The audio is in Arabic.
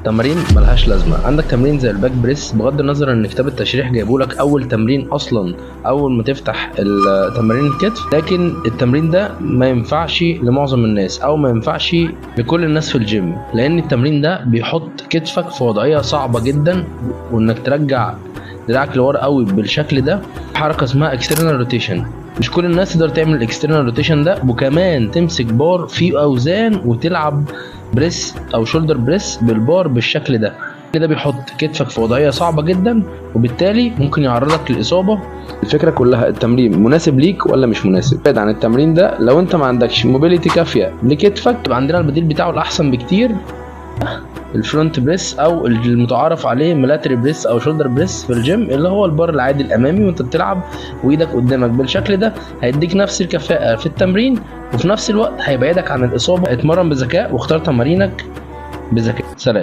تمارين ملهاش لازمه. عندك تمرين زي الباك بريس، بغض النظر ان كتاب التشريح جايبولك اول تمرين اصلا اول ما تفتح تمارين الكتف، لكن التمرين ده ما ينفعش لمعظم الناس او ما ينفعش لكل الناس في الجيم، لان التمرين ده بيحط كتفك في وضعيه صعبه جدا، وانك ترجع دراعك لورا قوي بالشكل ده حركه اسمها اكسترنال روتيشن. مش كل الناس تقدر تعمل الاكسترنال روتيشن ده، وكمان تمسك بار فيه اوزان وتلعب بريس او شولدر بريس بالبار بالشكل ده. كده بيحط كتفك في وضعيه صعبه جدا، وبالتالي ممكن يعرضك للاصابه. الفكره كلها التمرين مناسب ليك ولا مش مناسب. بعد عن التمرين ده، لو انت ما عندكش موبيليتي كافيه لكتفك، يبقى عندنا البديل بتاعه الاحسن بكتير، الفرونت بريس او المتعارف عليه ميلاتري بريس او شولدر بريس في الجيم، اللي هو البار العادي الامامي وانت بتلعب وايدك قدامك بالشكل ده. هيديك نفس الكفاءه في التمرين، وفي نفس الوقت هيبعدك عن الاصابه. اتمرن بذكاء واختار تمارينك بذكاء. سلام.